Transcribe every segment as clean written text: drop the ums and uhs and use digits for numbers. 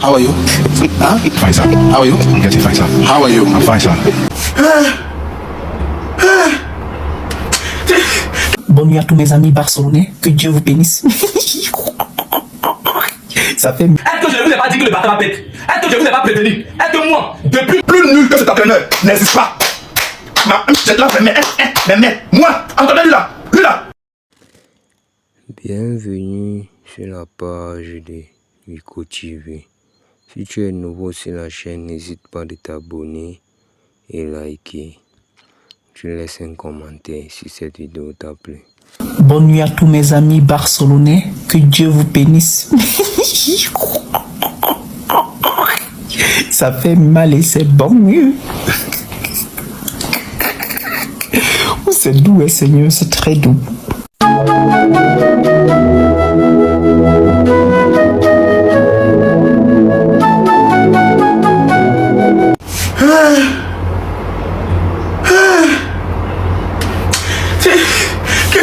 How are you? Huh? Fine, sir. How are you? I'm getting fine, sir. How are you? I'm fine, sir. Bonne nuit à tous mes amis barcelonais. Que Dieu vous bénisse. Ça fait... Est-ce que je ne vous ai pas dit que le Barça va pète? Est-ce que je ne vous ai pas prévenu? Est-ce que moi, depuis... Plus nul que cet entraîneur n'existe pas. C'est là, mais, moi, entendez-le là, lui là. Bienvenue sur la page de Rico TV. Si tu es nouveau sur la chaîne, n'hésite pas de t'abonner et liker. Tu laisses un commentaire si cette vidéo t'a plu. Bonne nuit à tous mes amis barcelonais. Que Dieu vous bénisse. Ça fait mal et c'est bon mieux. C'est doux, hein, Seigneur, c'est très doux.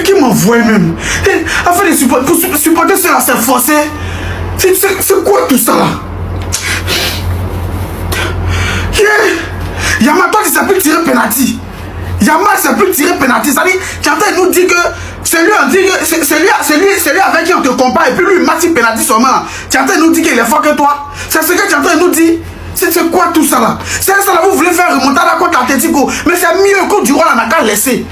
Qui m'envoie même? Afin de supporter cela, c'est forcé. C'est quoi tout ça là? Yamal, toi tu sais plus tirer penalty. Yamal sait plus tirer penalty. Ça dit, tu es en train de nous dire que c'est lui avec qui on te compare et puis lui il marque penalty seulement. Tu es en train de nous dire qu'il est fort que toi. C'est ce que tu es en train de nous dire. C'est quoi tout ça là? C'est ça là, vous voulez faire remonter à la côte l'Atlético. Mais c'est mieux que du roi on n'a qu'à laisser.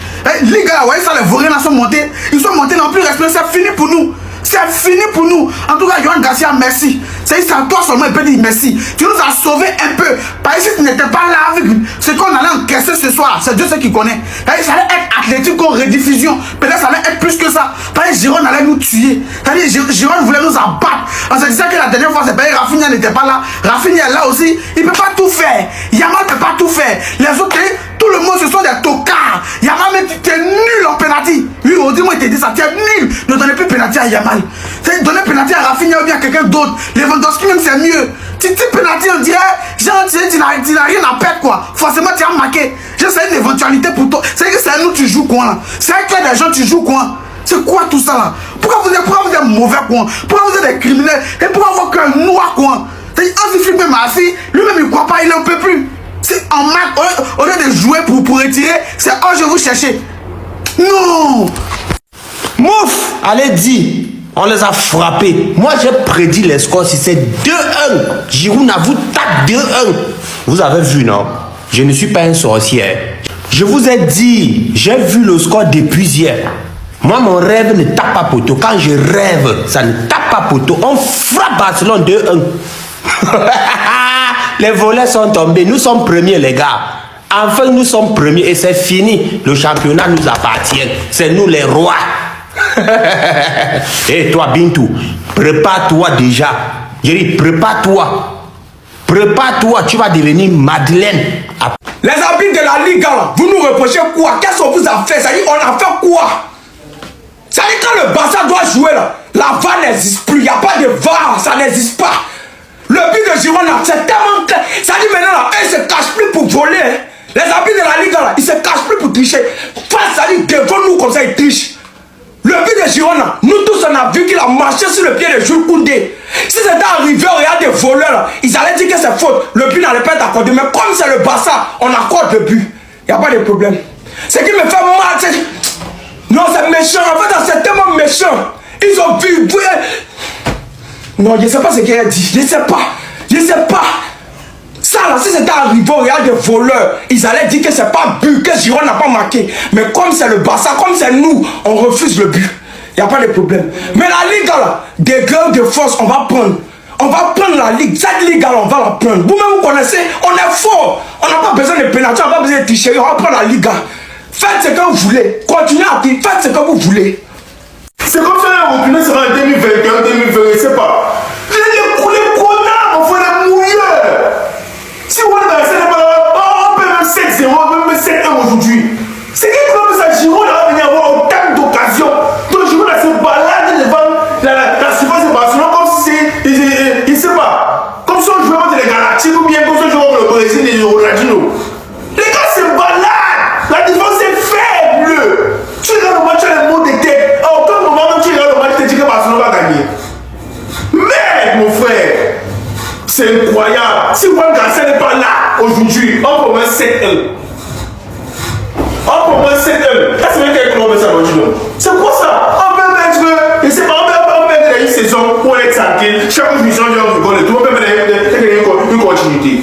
Les gars, vous voyez ça, les Vauriens là sont montés. Ils sont montés dans plus respect. C'est fini pour nous. C'est fini pour nous. En tout cas, Yohan Garcia, merci. C'est à toi seulement, il peut dire merci. Tu nous as sauvés un peu. Parce que si tu n'étais pas là avec ce qu'on allait encaisser ce soir, c'est Dieu qui connaît. Ça allait être athlétique en rediffusion. Peut-être ça allait être plus que ça. Parce que Giron allait nous tuer. C'est-à-dire Giron voulait nous abattre. En se disant que la dernière fois, c'est pas Rafinha n'était pas là. Rafinha est là aussi. Il ne peut pas tout faire. Yamal ne peut pas tout faire. Les autres, tout le monde, ce sont des tocards. Yamal, mais tu es nul en penalty. Lui, dis-moi, il te dit ça. Tu es nul. Ne donnez plus penalty à Yamal. Donner penalty à Rafinha ou bien à quelqu'un d'autre. Lewandowski même c'est mieux. Tu penalty on dirait genre tu n'as rien à perdre quoi. Forcément tu as marqué. C'est une éventualité pour toi. C'est que c'est à nous tu joues quoi là. C'est avec des gens tu joues quoi. C'est quoi tout ça là? Pourquoi vous êtes mauvais quoi? Pourquoi vous êtes des criminels? Et pourquoi vous êtes noir quoi? C'est un film ma fille, lui-même il croit pas, il n'en peut plus. C'est en marque, au lieu de jouer pour retirer, c'est oh je vous chercher. Non. Mouf, allez dis. On les a frappés. Moi, j'ai prédit les scores si c'est 2-1. Giroud vous tape 2-1. Vous avez vu, non? Je ne suis pas un sorcier. Je vous ai dit, j'ai vu le score depuis hier. Moi, mon rêve ne tape pas poteau. Quand je rêve, ça ne tape pas poteau. On frappe Barcelone 2-1. Les volets sont tombés. Nous sommes premiers, les gars. Enfin, nous sommes premiers et c'est fini. Le championnat nous appartient. C'est nous les rois. Et toi Bintou, prépare-toi déjà. J'ai dit prépare-toi. Prépare-toi, tu vas devenir Madeleine. Les arbitres de la Ligue, vous nous reprochez quoi? Qu'est-ce qu'on vous a fait? Ça dit, on a fait quoi? Ça dit, quand le Barça doit jouer là, la VAR n'existe plus. Il n'y a pas de VAR, ça n'existe pas. Le but de Girona, c'est tellement clair. Ça dit maintenant là, ils se cachent plus pour voler. Hein. Les arbitres de la Ligue là, ils se cachent plus pour tricher. Face, ça dit, devant nous comme ça, ils trichent. Le but de Girona, nous tous on a vu qu'il a marché sur le pied de Jules Koundé. Si c'était arrivé au Real des voleurs, là, ils allaient dire que c'est faute. Le but n'allait pas être accordé. Mais comme c'est le Barça, on accorde le but. Il n'y a pas de problème. Ce qui me fait mal, c'est... Non, c'est méchant. En fait, c'est tellement méchant. Ils ont vu... Non, je ne sais pas ce qu'il a dit. Je ne sais pas. Je ne sais pas. Ça là, si c'était arrivé au Real des voleurs, ils allaient dire que c'est pas but, que Giron n'a pas marqué. Mais comme c'est le Barça, comme c'est nous, on refuse le but. Il n'y a pas de problème. Mais la Ligue là, des gueules de force, on va prendre. On va prendre la Ligue. Cette Ligue là, on va la prendre. Vous-même, vous connaissez, on est fort. On n'a pas besoin de pénalty, on n'a pas besoin de tricherie. On va prendre la Ligue. Faites ce que vous voulez. Continuez à dire, faites ce que vous voulez. C'est comme ça, on finit sera en 2021, 2020, je sais pas. Les connards, on fait les mouilleurs. Si on est dans la scène, on peut même 7-0, même 7-1 aujourd'hui. C'est que ça, Giroud va venir avoir autant d'occasions. Donc Giroud se balade devant la surface de Barcelone comme si c'est, je sais pas, comme si on jouait contre les Galactiques ou bien comme si on jouait contre le Brésil et le Ronaldinho. Les gars se baladent, la défense est faible. Tu regardes le match, tu as les mots de tête. À aucun moment, tu regardes le match, tu te dis que Barcelone va gagner. C'est incroyable. Si Juan Garcia n'est pas là aujourd'hui, on promet 7-1. On promet 7-1. Qu'est-ce que c'est que ça aujourd'hui? C'est quoi ça? On peut mettre, je sais pas, on peut mettre une saison pour être tranquille. Chaque mission, on rigole et tout. On peut mettre une continuité.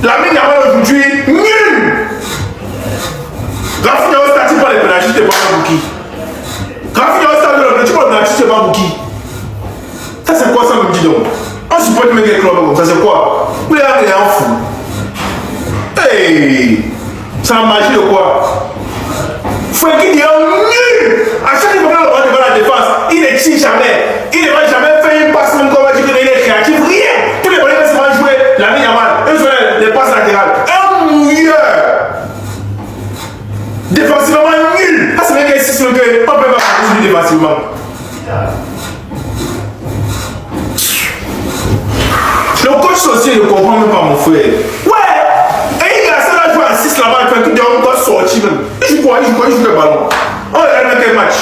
La mine aujourd'hui, nul. Rafinha au stade, tu prends les pénalités, tu pas un bouki. Rafinha au stade, tu prends les pénalités, tu pas un bouki. Ça, c'est quoi ça, me dit donc? On supporte mettre quelque chose comme ça, c'est quoi? Vous les avez un fou. Hey! C'est la magie de quoi? Francky dit nul! À chaque fois qu'on va devant la défense, il ne tire jamais. Il ne va jamais faire une passe, même comme on va dire qu'il est créatif. Rien! Tous les ballons qui vont jouer la ligne à mal, eux jouent les passes latérales. Un mouilleur! Défensivement nul! Ah, c'est vrai qu'il y a 6 on peut pas jouer défensivement. Le coach aussi ne comprend même pas mon frère. Ouais! Et il a ça là joué à 6 là-bas, il fait tout on doit sortir même. Il joue quoi? Il joue le ballon. On regarde quel match?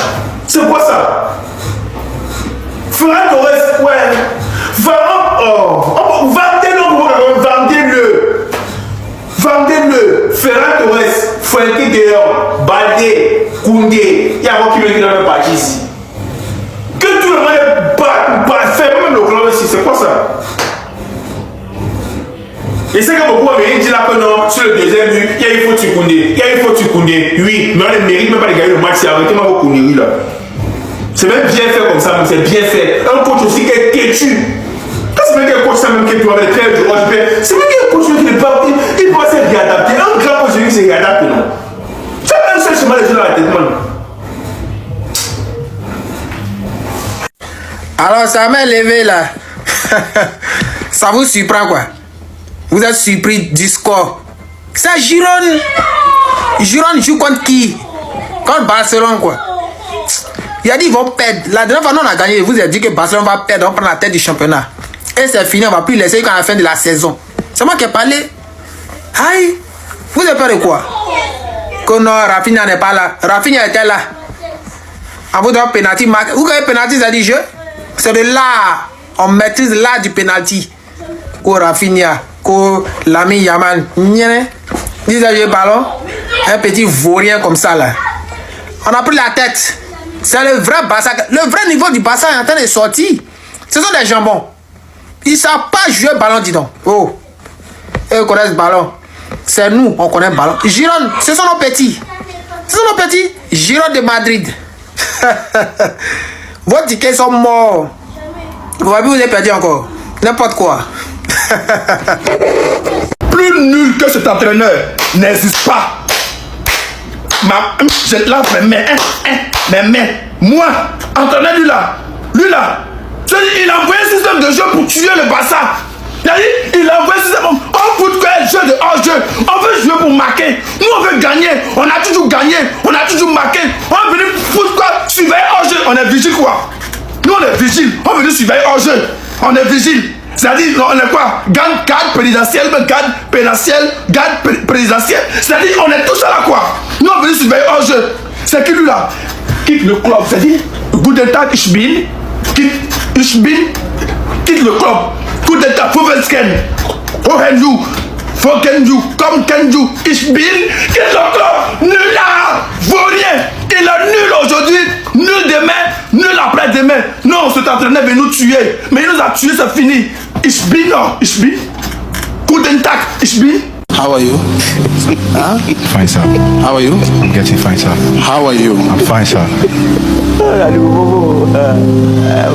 C'est quoi ça? Ferran Torres, ouais. Vendez-le. Ferran Torres, Francky de Jong, Baldé, Koundé. Il y a un qui veut dans le parti ici. Que tout le monde fait même le club ici, c'est quoi ça? Et c'est que beaucoup Américains disent là que non, sur le deuxième but, il y a une faute sur Koundé. Il y a une faute sur Koundé. Oui, mais on ne mérite même pas de gagner le match, c'est arrêtez-moi vos Koundé là. C'est même bien fait comme ça, mais c'est bien fait. Un coach aussi qui est têtu. Quand c'est même qu'un coach, ça même qui doit être très dur, c'est même qu'un coach qui n'est pas. Il doit se réadapter. Un grand coach qui se réadapte, non. C'est un seul chemin de jeu dans la tête, man. Alors, ça m'a levé là. Ça vous surprend quoi? Vous êtes surpris du score. Ça, Girone. Girone joue contre qui? Contre Barcelone quoi. Il a dit qu'ils vont perdre. La dernière fois, nous on a gagné. Vous avez dit que Barcelone va perdre. On prend la tête du championnat. Et c'est fini. On va plus laisser jusqu'à la fin de la saison. C'est moi qui ai parlé. Aïe. Vous avez peur de quoi? Que non, Rafinha n'est pas là. Rafinha était là. En vous donnant penalty. Vous avez penalty, ça dit jeu? C'est de l'art. On maîtrise l'art du penalty. Que Rafinha. Que Lamine Yamal. Ils ont joué le ballon. Un petit vaurien comme ça là. On a pris la tête. C'est le vrai Barça. Le vrai niveau du Barça est en train de sortir. Ce sont des jambons. Ils ne savent pas jouer le ballon, dis donc. Oh. Eux connaissent le ballon. C'est nous, on connaît le ballon. Girone, ce sont nos petits. Ce sont nos petits. Girone de Madrid. Vos tickets sont morts. Vous avez vu, vous avez perdu encore. N'importe quoi. Plus nul que cet entraîneur n'existe pas. Je lave mes mains. Moi, entraîneur lui là. Il a envoyé un système de jeu pour tuer le Barça. Il a envoyé un système. On fout que jeu de hors-jeu. On veut jouer pour marquer. Nous on veut gagner. On a toujours gagné. On a toujours marqué. On est venu foutre quoi? Surveiller hors-jeu. On est vigile quoi? Nous on est vigile. On veut surveiller hors-jeu. On est vigile. C'est-à-dire, on est quoi? Garde présidentielle, garde pénatielle, garde présidentielle. C'est-à-dire, on est tous là quoi? Nous, on veut surveiller hors-jeu. C'est qui lui là? Quitte le club. C'est-à-dire, Guten Tag, ich bin. Quitte le club. Guten Tag, Fovelsken. Ohenju. Fokenju. Komkenju. Ich bin. Quitte le club. Nul là. Vaut rien. Il est nul aujourd'hui. Nul demain. Nul après-demain. Non, cet entraîneur veut nous tuer. Mais il nous a tués, c'est fini. Ich bin. Guten Tag, ich bin. How are you? Huh? Fine, sir. How are you? I'm getting fine, sir. How are you? I'm fine, sir. You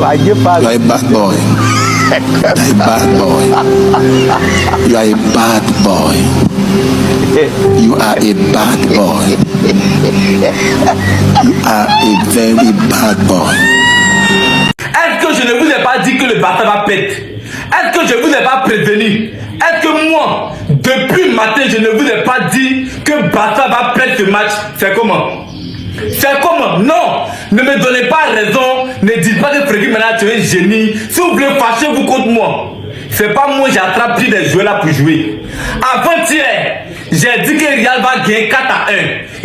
are a bad boy. You are a bad boy. You are a bad boy. You are a bad boy. You are a very bad boy. Est-ce que je ne vous ai pas dit que le Barça va perdre? Est-ce que je ne vous ai pas prévenu? Est-ce que moi, depuis le matin, je ne vous ai pas dit que Barça va perdre ce match? C'est comment? C'est comment? Non! Ne me donnez pas raison. Ne dites pas que Frédéric maintenant tu es un génie. Si vous voulez fâcher vous contre moi, c'est pas moi j'attrape plus des joueurs là pour jouer. Avant-hier, j'ai dit que Real va gagner 4-1.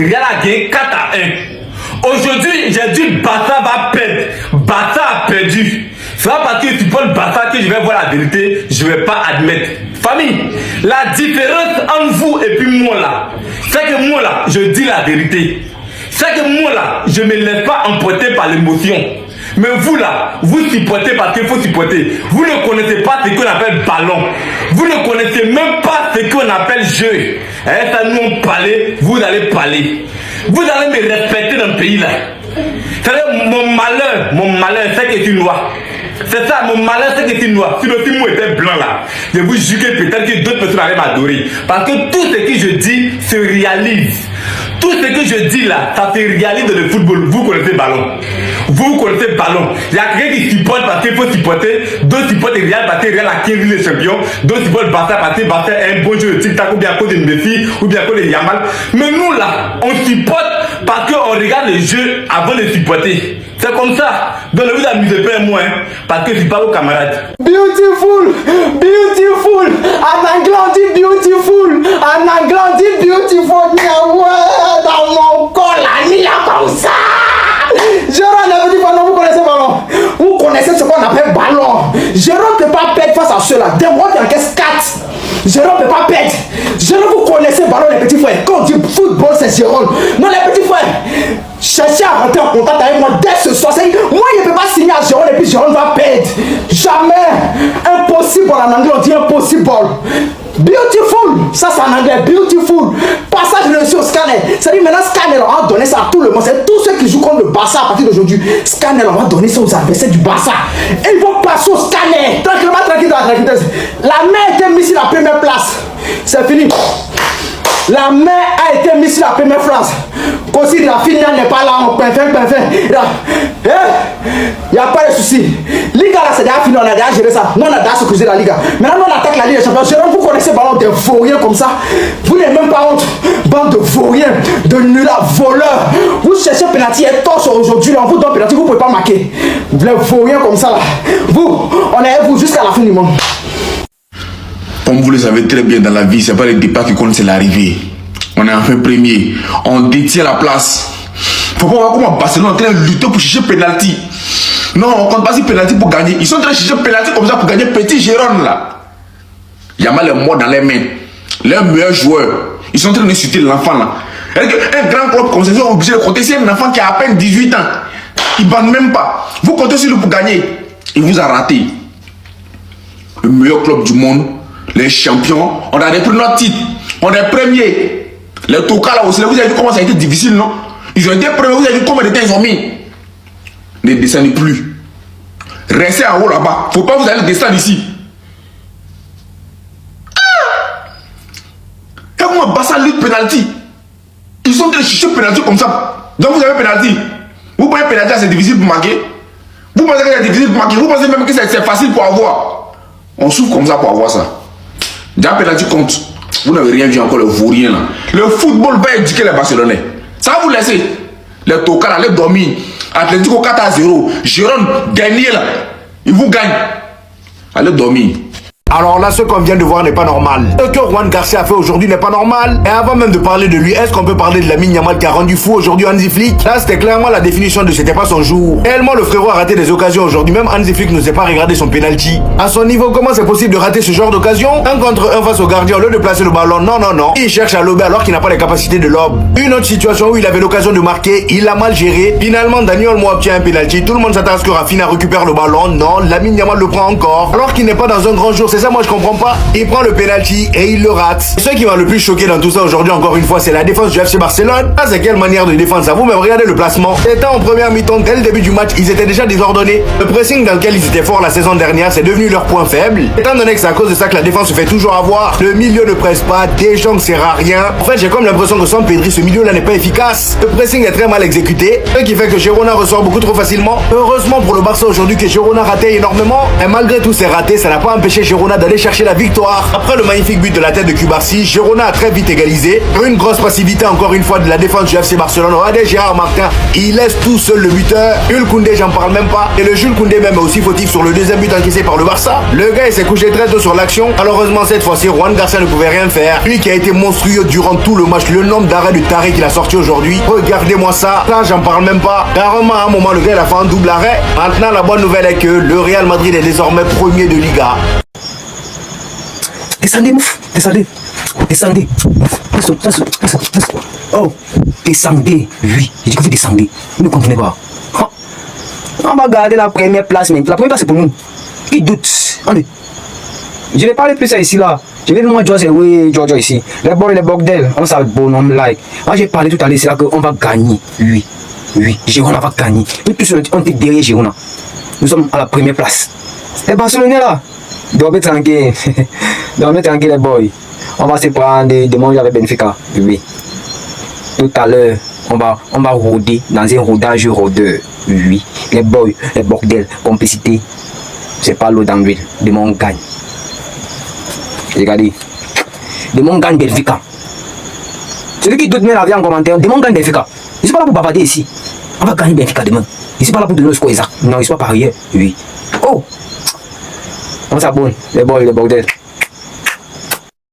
Real a gagné 4-1. Aujourd'hui, j'ai dit Barça va perdre. Barça a perdu. C'est pas parce que tu prends le Barça que que je vais voir la vérité, je ne vais pas admettre. Famille, la différence entre vous et puis moi là, c'est que moi là, je dis la vérité. C'est que moi là, je ne me laisse pas emporter par l'émotion. Mais vous là, vous supportez parce qu'il faut supporter. Vous ne connaissez pas ce qu'on appelle ballon. Vous ne connaissez même pas ce qu'on appelle jeu. Hein, ça nous on parlait, vous allez parler. Vous allez me respecter dans le pays là. C'est-à-dire mon malheur, c'est que tu noir. C'est ça, mon malheur, c'est que tu noir. Si le film était blanc là, je vous jure que peut-être que d'autres personnes allaient m'adorer. Parce que tout ce que je dis se réalise. Tout ce que je dis là, ça se réalise dans le football. Vous connaissez ballon. Vous connaissez ballon. Il y a quelqu'un qui supporte parce qu'il faut supporter. D'autres supportent Real parce que Real a 15 000 champions. D'autres supportent Barça parce que Barça est un bon jeu de tic-tac ou bien à cause de Messi ou bien à cause de Yamal. Mais nous là, on supporte parce qu'on regarde le jeu avant de supporter. C'est comme ça. Donc ne vous amusez pas moi, hein, parce que je ne suis pas vos camarades. Beautiful, beautiful. En anglais on dit beautiful. En anglais on dit beautiful. Ouais, dans mon corps la nuit comme ça. Jérôme ne dit pas non, vous connaissez ballon. Vous connaissez ce qu'on appelle ballon. Jérôme ne peut pas perdre face à ceux-là. Dis-moi qu'il encaisse 4. Jérôme ne peut pas perdre. Jérôme, vous connaissez ballon les petits frères. Quand on dit football, c'est Jérôme. Non, les petits frères. Cherchez à rentrer en contact avec moi dès ce soir. Moi, je ne peux pas signer à Jérôme et puis Jérôme va perdre. Jamais. Impossible en anglais, on dit impossible. Beautiful. Ça, c'est en anglais. Beautiful. Passage réussi au scanner. C'est-à-dire maintenant, scanner, on va donner ça à tout le monde. C'est tous ceux qui jouent contre le Barça à partir d'aujourd'hui. Scanner, on va donner ça aux adversaires du Barça. Et ils vont passer au scanner. Tranquillement, tranquille. La main a été mise sur la première place. C'est fini. La main a été mise sur la première place. Aussi, la finale n'est pas là, on peut faire. Il n'y a pas de souci. Liga là, c'est déjà fini, on a déjà géré ça. Nous, on a déjà secoué la Liga. Maintenant, on attaque la Ligue des Champions. Jérôme, vous connaissez le ballon de vauriens comme ça. Vous n'avez même pas honte. Bande de vauriens, de nullards, voleurs. Vous cherchez penalty et torse aujourd'hui. On vous donne penalty, vous ne pouvez pas marquer. Les vauriens comme ça là. Vous, on est avec vous jusqu'à la fin du monde. Comme vous le savez très bien dans la vie, c'est pas le départ qui compte, c'est l'arrivée. On est enfin premier. On détient la place. Faut pas voir comment Barcelone est en train de lutter pour chercher penalty. Non, on compte pas si penalty pour gagner. Ils sont en train de chercher penalty comme ça pour gagner petit Jérôme là. Yamal est mort dans les mains. Les meilleurs joueurs. Ils sont en train d'insulter l'enfant là. Un grand club comme ça, ils sont obligés de compter. C'est un enfant qui a à peine 18 ans. Il ne bande même pas. Vous comptez sur lui pour gagner. Il vous a raté. Le meilleur club du monde. Les champions, on a repris notre titre, on est premiers. Les Toka là aussi, vous avez vu comment ça a été difficile, non? Ils ont été premiers, vous avez vu combien de temps ils ont mis. Ne descendez plus. Restez en haut là-bas, faut pas vous aller descendre ici. Et comment Barça lutte penalty? Ils sont en train de chercher penalty comme ça. Donc vous avez penalty. Vous pensez que penalty c'est difficile pour marquer? Vous pensez que c'est difficile pour marquer? Vous pensez même que c'est facile pour avoir? On souffre comme ça pour avoir ça. Déjà penalty compte. Vous n'avez rien vu encore le vaurien là. Le football va éduquer les Barcelonais. Ça va vous laisser. Les Toka là, les dormir. Atlético 4-0. Jérôme gagné là. Il vous gagne. Allez dormir. Alors là, ce qu'on vient de voir n'est pas normal. Ce que Juan Garcia a fait aujourd'hui n'est pas normal. Et avant même de parler de lui, est-ce qu'on peut parler de Lamine Yamal qui a rendu fou aujourd'hui Hansi Flick? Là, c'était clairement la définition de c'était pas son jour. Réellement, le frérot a raté des occasions aujourd'hui. Même Hansi Flick ne sait pas regarder son penalty. À son niveau, comment c'est possible de rater ce genre d'occasion? Un contre un face au gardien, au lieu de placer le ballon, non. Il cherche à lober alors qu'il n'a pas les capacités de lob. Une autre situation où il avait l'occasion de marquer, il l'a mal géré. Finalement, Daniel Olmo obtient un penalty. Tout le monde s'attend à ce que Rafinha récupère le ballon. Non, Lamine Yamal le prend encore. Alors qu'il n'est pas dans un grand jour. C'est ça, moi je comprends pas. Il prend le penalty et il le rate. Ce qui m'a le plus choqué dans tout ça aujourd'hui, encore une fois, c'est la défense du FC Barcelone. Ça, c'est quelle manière de défendre ça? Vous-même, regardez le placement. Étant en première mi-temps, dès le début du match, ils étaient déjà désordonnés. Le pressing dans lequel ils étaient forts la saison dernière, c'est devenu leur point faible. Étant donné que c'est à cause de ça que la défense se fait toujours avoir, le milieu ne presse pas, Deschamps ne sert à rien. En fait, j'ai comme l'impression que sans Pedri, ce milieu-là n'est pas efficace. Le pressing est très mal exécuté, ce qui fait que Girona ressort beaucoup trop facilement. Heureusement pour le Barça aujourd'hui que Girona ratait énormément. Et malgré tous ces ratés, ça n'a pas empêché Girona Girona d'aller chercher la victoire. Après le magnifique but de la tête de Cubarsi, Girona a très vite égalisé. Une grosse passivité encore une fois de la défense du FC Barcelone. Regardez Gérard Martin, il laisse tout seul le buteur. Jules Koundé, j'en parle même pas. Et le Jules Koundé même est aussi fautif sur le deuxième but encaissé par le Barça. Le gars il s'est couché très tôt sur l'action. Malheureusement cette fois-ci, Juan Garcia ne pouvait rien faire. Lui qui a été monstrueux durant tout le match. Le nombre d'arrêts du taré qu'il a sorti aujourd'hui. Regardez-moi ça. Là j'en parle même pas. Carrément à un moment le gars il a fait un double arrêt. Maintenant la bonne nouvelle est que le Real Madrid est désormais premier de Liga. Descendez, mouf, descendez. Descendez. Oh, descendez. Oui, j'ai dit que vous descendez. Vous ne comprenez pas. On va garder la première place, mais la première place c'est pour nous. Qui doute? Allez. Je vais parler plus ça ici là. Je vais moi George ici. Les boys, les bordel, on s'appelle bonhomme like. Moi j'ai parlé tout à l'heure, c'est là qu'on va gagner. Oui, Girona va gagner. Nous tous on est derrière Girona. Nous sommes à la première place. Les Barcelonais là, dormez tranquille. Dormez tranquille les boys. On va se prendre des manger avec Benfica. Oui. Tout à l'heure, on va rôder dans un rodage rôdeur. Oui. Les boys, les bordel, complicité. C'est pas l'eau dans l'huile. Demain on gagne. Regardez. Demain on gagne Benfica. Celui qui doute met la vie en commentaire, demain on gagne Benfica. Je suis pas là pour bavarder ici. On va gagner Benfica demain. Je suis pas là pour donner le score exact. Non, il ne soit pas arrière. Oui. Oh! On s'abonne. Les boys, les bordel.